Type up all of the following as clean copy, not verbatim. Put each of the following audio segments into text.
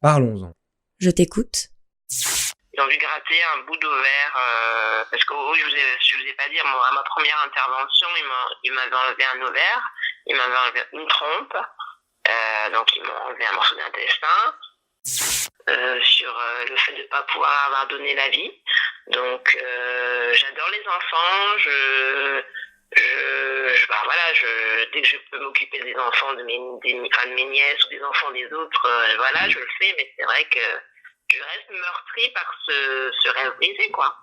Parlons-en. Je t'écoute. Ils ont dû gratter un bout d'ovaire, parce que je vous ai pas dit, à ma première intervention, ils m'avaient enlevé un ovaire, ils m'avaient enlevé une trompe, donc ils m'ont enlevé un morceau d'intestin, sur le fait de ne pas pouvoir avoir donné la vie. Donc j'adore les enfants, dès que je peux m'occuper des enfants de mes nièces ou des enfants des autres, je le fais, mais c'est vrai que je reste meurtrie par ce rêve brisé, quoi.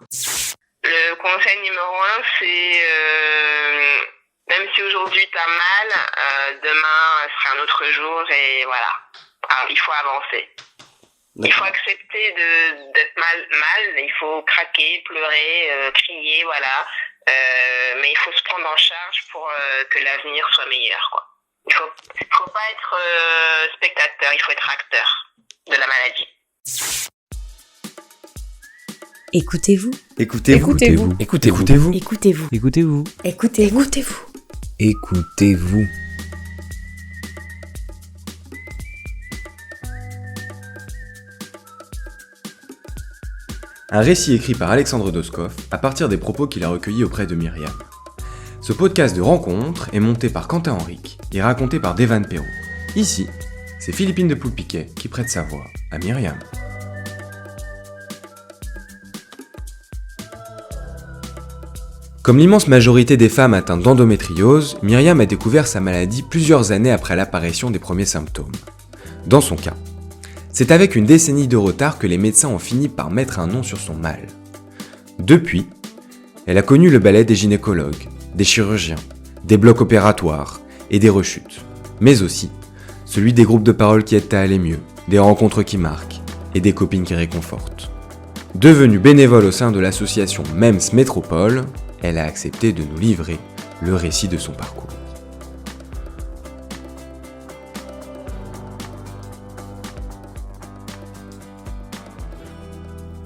Le conseil numéro 1, c'est même si aujourd'hui t'as mal, demain sera un autre jour et voilà. Alors, il faut avancer. Il faut accepter d'être mal, il faut craquer, pleurer, crier, voilà. Mais il faut se prendre en charge pour que l'avenir soit meilleur, quoi. Il faut pas être spectateur, il faut être acteur de la maladie. Écoutez-vous. Écoutez-vous. Écoutez-vous. Écoutez-vous. Écoutez-vous. Écoutez-vous. Écoutez-vous. Écoutez-vous. Écoutez-vous. Un récit écrit par Alexandre Doskov à partir des propos qu'il a recueillis auprès de Myriam. Ce podcast de rencontre est monté par Quentin Henrique et raconté par Devan Perrault. Ici, c'est Philippine de Poulpiquet qui prête sa voix à Myriam. Comme l'immense majorité des femmes atteintes d'endométriose, Myriam a découvert sa maladie plusieurs années après l'apparition des premiers symptômes. Dans son cas, c'est avec une décennie de retard que les médecins ont fini par mettre un nom sur son mal. Depuis, elle a connu le ballet des gynécologues, des chirurgiens, des blocs opératoires et des rechutes, mais aussi celui des groupes de parole qui aident à aller mieux, des rencontres qui marquent et des copines qui réconfortent. Devenue bénévole au sein de l'association MEMS Métropole, elle a accepté de nous livrer le récit de son parcours.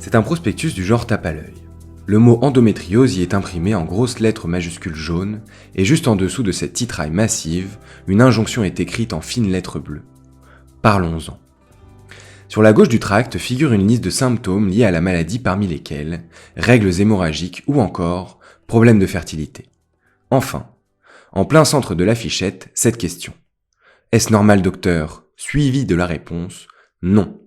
C'est un prospectus du genre tape à l'œil. Le mot endométriose y est imprimé en grosses lettres majuscules jaunes, et juste en dessous de cette titraille massive, une injonction est écrite en fines lettres bleues. Parlons-en. Sur la gauche du tract figure une liste de symptômes liés à la maladie parmi lesquels règles hémorragiques ou encore problèmes de fertilité. Enfin, en plein centre de l'affichette, cette question. Est-ce normal, docteur ? Suivi de la réponse non.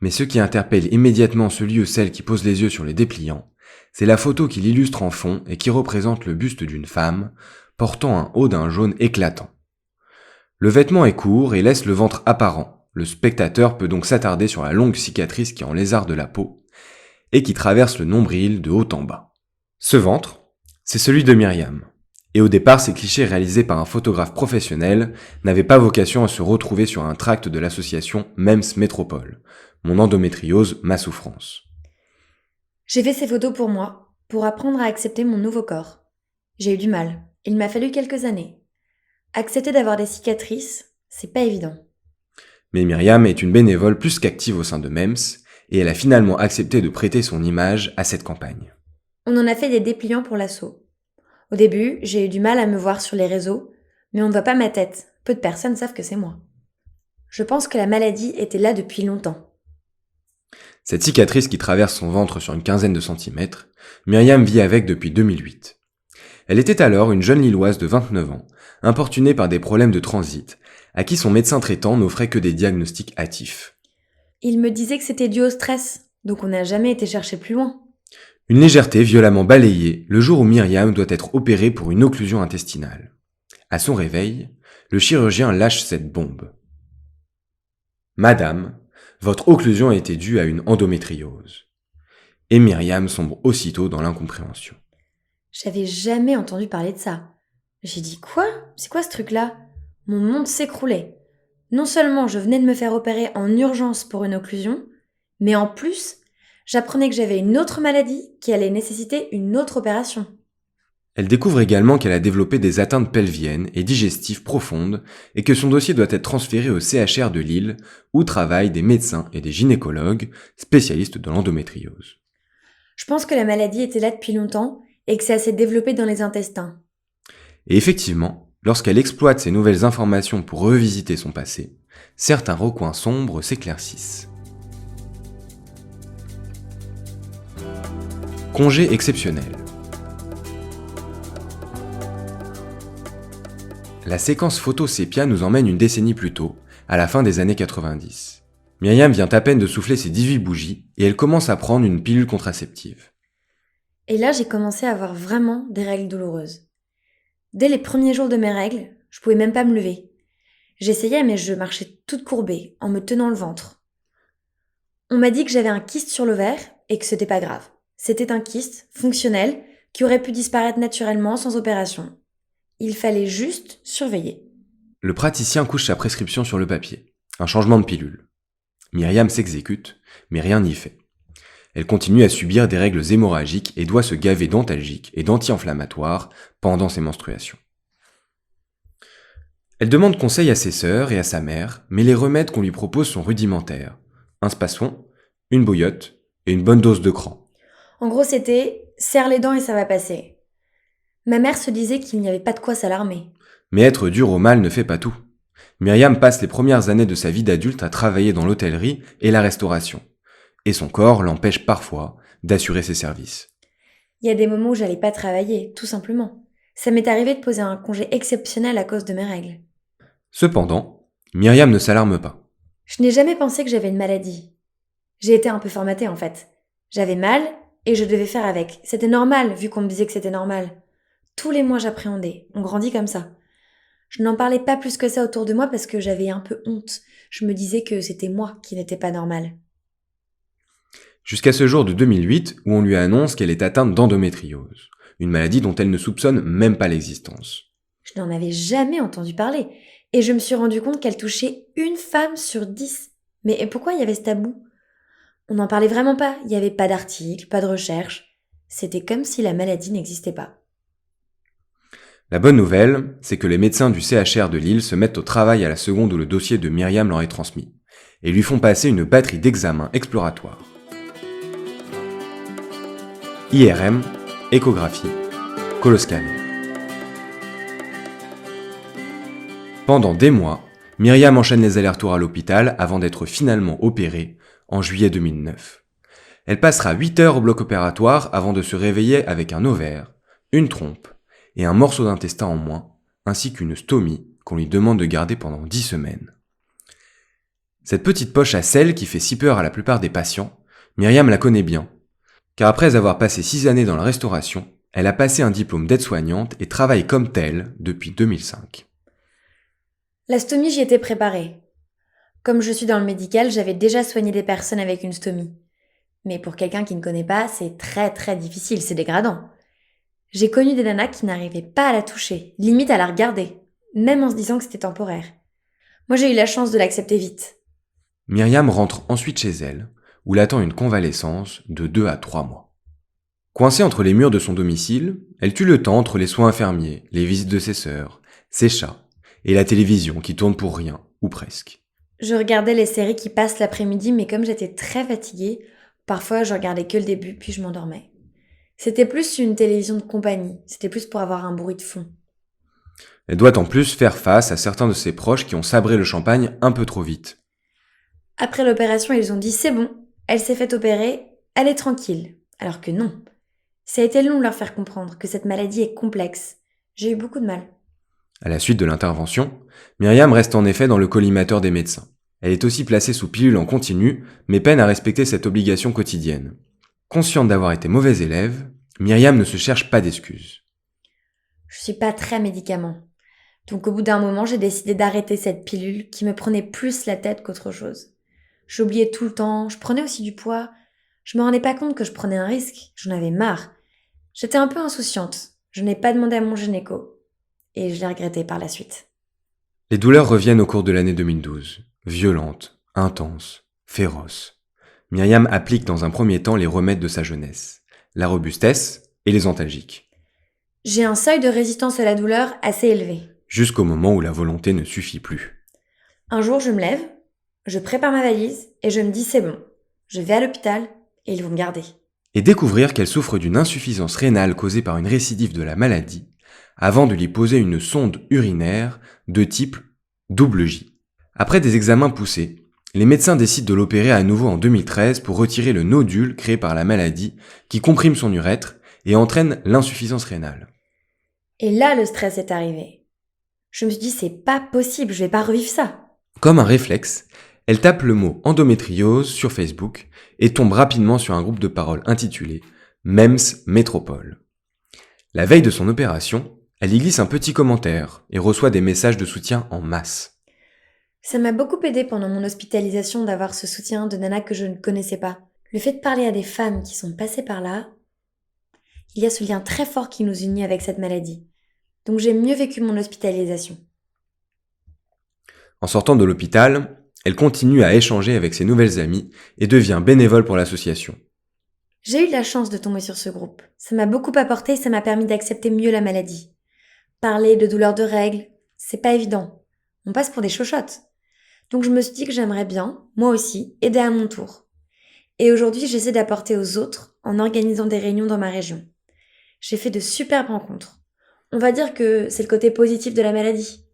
Mais ce qui interpelle immédiatement celui ou celle qui pose les yeux sur les dépliants, c'est la photo qui l'illustre en fond et qui représente le buste d'une femme portant un haut d'un jaune éclatant. Le vêtement est court et laisse le ventre apparent. Le spectateur peut donc s'attarder sur la longue cicatrice qui en lézarde la peau et qui traverse le nombril de haut en bas. Ce ventre, c'est celui de Myriam. Et au départ, ces clichés réalisés par un photographe professionnel n'avaient pas vocation à se retrouver sur un tract de l'association MEMS Métropole. Mon endométriose, ma souffrance. J'ai fait ces photos pour moi, pour apprendre à accepter mon nouveau corps. J'ai eu du mal. Il m'a fallu quelques années. Accepter d'avoir des cicatrices, c'est pas évident. Mais Myriam est une bénévole plus qu'active au sein de MEMS, et elle a finalement accepté de prêter son image à cette campagne. On en a fait des dépliants pour l'asso. Au début, j'ai eu du mal à me voir sur les réseaux, mais on ne voit pas ma tête. Peu de personnes savent que c'est moi. Je pense que la maladie était là depuis longtemps. Cette cicatrice qui traverse son ventre sur une quinzaine de centimètres, Myriam vit avec depuis 2008. Elle était alors une jeune Lilloise de 29 ans, importunée par des problèmes de transit, à qui son médecin traitant n'offrait que des diagnostics hâtifs. Il me disait que c'était dû au stress, donc on n'a jamais été chercher plus loin. Une légèreté violemment balayée le jour où Myriam doit être opérée pour une occlusion intestinale. À son réveil, le chirurgien lâche cette bombe. Madame, votre occlusion était due à une endométriose. Et Myriam sombre aussitôt dans l'incompréhension. J'avais jamais entendu parler de ça. J'ai dit quoi ? C'est quoi ce truc-là ? Mon monde s'écroulait. Non seulement je venais de me faire opérer en urgence pour une occlusion, mais en plus, j'apprenais que j'avais une autre maladie qui allait nécessiter une autre opération. Elle découvre également qu'elle a développé des atteintes pelviennes et digestives profondes et que son dossier doit être transféré au CHR de Lille où travaillent des médecins et des gynécologues spécialistes de l'endométriose. Je pense que la maladie était là depuis longtemps et que ça s'est développé dans les intestins. Et effectivement, lorsqu'elle exploite ces nouvelles informations pour revisiter son passé, certains recoins sombres s'éclaircissent. Congé exceptionnel. La séquence photo sépia nous emmène une décennie plus tôt, à la fin des années 90. Myriam vient à peine de souffler ses 18 bougies et elle commence à prendre une pilule contraceptive. Et là, j'ai commencé à avoir vraiment des règles douloureuses. Dès les premiers jours de mes règles, je pouvais même pas me lever. J'essayais, mais je marchais toute courbée, en me tenant le ventre. On m'a dit que j'avais un kyste sur l'ovaire et que c'était pas grave. C'était un kyste fonctionnel qui aurait pu disparaître naturellement sans opération. Il fallait juste surveiller. Le praticien couche sa prescription sur le papier. Un changement de pilule. Myriam s'exécute, mais rien n'y fait. Elle continue à subir des règles hémorragiques et doit se gaver d'antalgiques et d'anti-inflammatoires pendant ses menstruations. Elle demande conseil à ses sœurs et à sa mère, mais les remèdes qu'on lui propose sont rudimentaires. Un spasfon, une bouillotte et une bonne dose de cran. En gros, c'était « serre les dents et ça va passer ». Ma mère se disait qu'il n'y avait pas de quoi s'alarmer. Mais être dur au mal ne fait pas tout. Myriam passe les premières années de sa vie d'adulte à travailler dans l'hôtellerie et la restauration. Et son corps l'empêche parfois d'assurer ses services. Il y a des moments où j'allais pas travailler, tout simplement. Ça m'est arrivé de poser un congé exceptionnel à cause de mes règles. Cependant, Myriam ne s'alarme pas. Je n'ai jamais pensé que j'avais une maladie. J'ai été un peu formatée en fait. J'avais mal et je devais faire avec. C'était normal vu qu'on me disait que c'était normal. Tous les mois j'appréhendais. On grandit comme ça. Je n'en parlais pas plus que ça autour de moi parce que j'avais un peu honte. Je me disais que c'était moi qui n'étais pas normale. Jusqu'à ce jour de 2008 où on lui annonce qu'elle est atteinte d'endométriose, une maladie dont elle ne soupçonne même pas l'existence. Je n'en avais jamais entendu parler et je me suis rendu compte qu'elle touchait une femme sur 10. Mais pourquoi il y avait ce tabou ? On n'en parlait vraiment pas, il n'y avait pas d'article, pas de recherche. C'était comme si la maladie n'existait pas. La bonne nouvelle, c'est que les médecins du CHR de Lille se mettent au travail à la seconde où le dossier de Myriam leur est transmis et lui font passer une batterie d'examens exploratoires. IRM, échographie, coloscanner. Pendant des mois, Myriam enchaîne les allers-retours à l'hôpital avant d'être finalement opérée en juillet 2009. Elle passera 8 heures au bloc opératoire avant de se réveiller avec un ovaire, une trompe et un morceau d'intestin en moins, ainsi qu'une stomie qu'on lui demande de garder pendant 10 semaines. Cette petite poche à sel qui fait si peur à la plupart des patients, Myriam la connaît bien, car après avoir passé 6 années dans la restauration, elle a passé un diplôme d'aide-soignante et travaille comme telle depuis 2005. La stomie, j'y étais préparée. Comme je suis dans le médical, j'avais déjà soigné des personnes avec une stomie. Mais pour quelqu'un qui ne connaît pas, c'est très très difficile, c'est dégradant. J'ai connu des nanas qui n'arrivaient pas à la toucher, limite à la regarder, même en se disant que c'était temporaire. Moi j'ai eu la chance de l'accepter vite. Myriam rentre ensuite chez elle, où l'attend une convalescence de 2 à 3 mois. Coincée entre les murs de son domicile, elle tue le temps entre les soins infirmiers, les visites de ses sœurs, ses chats, et la télévision qui tourne pour rien, ou presque. Je regardais les séries qui passent l'après-midi, mais comme j'étais très fatiguée, parfois je regardais que le début, puis je m'endormais. C'était plus une télévision de compagnie, c'était plus pour avoir un bruit de fond. Elle doit en plus faire face à certains de ses proches qui ont sabré le champagne un peu trop vite. Après l'opération, ils ont dit « c'est bon, elle s'est fait opérer, elle est tranquille ». Alors que non. Ça a été long de leur faire comprendre que cette maladie est complexe. J'ai eu beaucoup de mal. À la suite de l'intervention, Myriam reste en effet dans le collimateur des médecins. Elle est aussi placée sous pilule en continu, mais peine à respecter cette obligation quotidienne. Consciente d'avoir été mauvaise élève, Myriam ne se cherche pas d'excuses. Je suis pas très médicament. Donc au bout d'un moment, j'ai décidé d'arrêter cette pilule qui me prenait plus la tête qu'autre chose. J'oubliais tout le temps, je prenais aussi du poids. Je me rendais pas compte que je prenais un risque, j'en avais marre. J'étais un peu insouciante, je n'ai pas demandé à mon gynéco. Et je l'ai regretté par la suite. Les douleurs reviennent au cours de l'année 2012, violentes, intenses, féroces. Myriam applique dans un premier temps les remèdes de sa jeunesse, la robustesse et les antalgiques. J'ai un seuil de résistance à la douleur assez élevé. Jusqu'au moment où la volonté ne suffit plus. Un jour, je me lève, je prépare ma valise et je me dis c'est bon. Je vais à l'hôpital et ils vont me garder. Et découvrir qu'elle souffre d'une insuffisance rénale causée par une récidive de la maladie, avant de lui poser une sonde urinaire de type double J. Après des examens poussés, Les médecins décident de l'opérer à nouveau en 2013 pour retirer le nodule créé par la maladie qui comprime son urètre et entraîne l'insuffisance rénale. Et là, le stress est arrivé. Je me suis dit, c'est pas possible, je vais pas revivre ça. Comme un réflexe, elle tape le mot endométriose sur Facebook et tombe rapidement sur un groupe de parole intitulé MEMS Métropole. La veille de son opération, elle y glisse un petit commentaire et reçoit des messages de soutien en masse. Ça m'a beaucoup aidé pendant mon hospitalisation d'avoir ce soutien de nanas que je ne connaissais pas. Le fait de parler à des femmes qui sont passées par là, il y a ce lien très fort qui nous unit avec cette maladie. Donc j'ai mieux vécu mon hospitalisation. En sortant de l'hôpital, elle continue à échanger avec ses nouvelles amies et devient bénévole pour l'association. J'ai eu de la chance de tomber sur ce groupe. Ça m'a beaucoup apporté et ça m'a permis d'accepter mieux la maladie. Parler de douleurs de règles, c'est pas évident. On passe pour des chochottes. Donc je me suis dit que j'aimerais bien, moi aussi, aider à mon tour. Et aujourd'hui, j'essaie d'apporter aux autres en organisant des réunions dans ma région. J'ai fait de superbes rencontres. On va dire que c'est le côté positif de la maladie.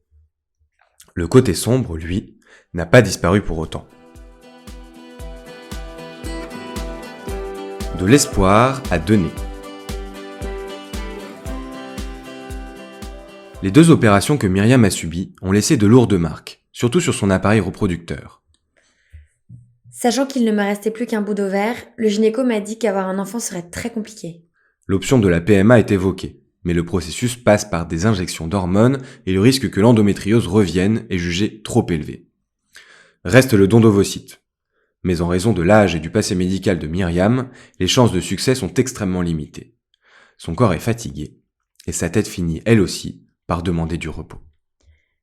Le côté sombre, lui, n'a pas disparu pour autant. De l'espoir à donner. Les 2 opérations que Myriam a subies ont laissé de lourdes marques, surtout sur son appareil reproducteur. Sachant qu'il ne me restait plus qu'un bout d'ovaire, le gynéco m'a dit qu'avoir un enfant serait très compliqué. L'option de la PMA est évoquée, mais le processus passe par des injections d'hormones et le risque que l'endométriose revienne est jugé trop élevé. Reste le don d'ovocytes. Mais en raison de l'âge et du passé médical de Myriam, les chances de succès sont extrêmement limitées. Son corps est fatigué, et sa tête finit, elle aussi, par demander du repos.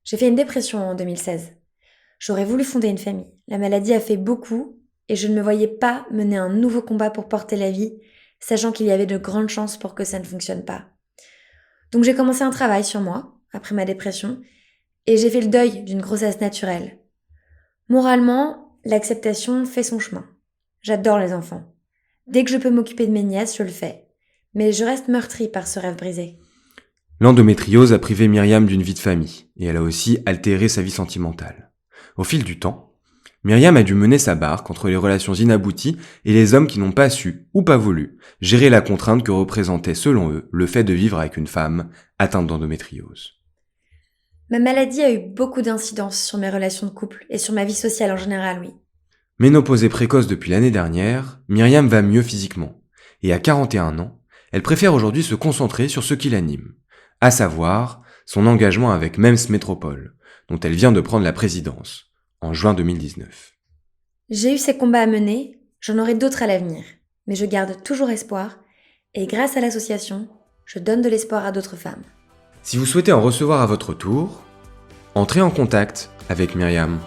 J'ai fait une dépression en 2016. J'aurais voulu fonder une famille. La maladie a fait beaucoup et je ne me voyais pas mener un nouveau combat pour porter la vie, sachant qu'il y avait de grandes chances pour que ça ne fonctionne pas. Donc j'ai commencé un travail sur moi, après ma dépression, et j'ai fait le deuil d'une grossesse naturelle. Moralement, l'acceptation fait son chemin. J'adore les enfants. Dès que je peux m'occuper de mes nièces, je le fais. Mais je reste meurtrie par ce rêve brisé. L'endométriose a privé Myriam d'une vie de famille, et elle a aussi altéré sa vie sentimentale. Au fil du temps, Myriam a dû mener sa barque entre les relations inabouties et les hommes qui n'ont pas su, ou pas voulu, gérer la contrainte que représentait selon eux le fait de vivre avec une femme atteinte d'endométriose. Ma maladie a eu beaucoup d'incidences sur mes relations de couple et sur ma vie sociale en général, oui. Ménopausée précoce depuis l'année dernière, Myriam va mieux physiquement, et à 41 ans, elle préfère aujourd'hui se concentrer sur ce qui l'anime, à savoir son engagement avec MEMS Métropole, dont elle vient de prendre la présidence, en juin 2019. J'ai eu ces combats à mener, j'en aurai d'autres à l'avenir, mais je garde toujours espoir, et grâce à l'association, je donne de l'espoir à d'autres femmes. Si vous souhaitez en recevoir à votre tour, entrez en contact avec Myriam.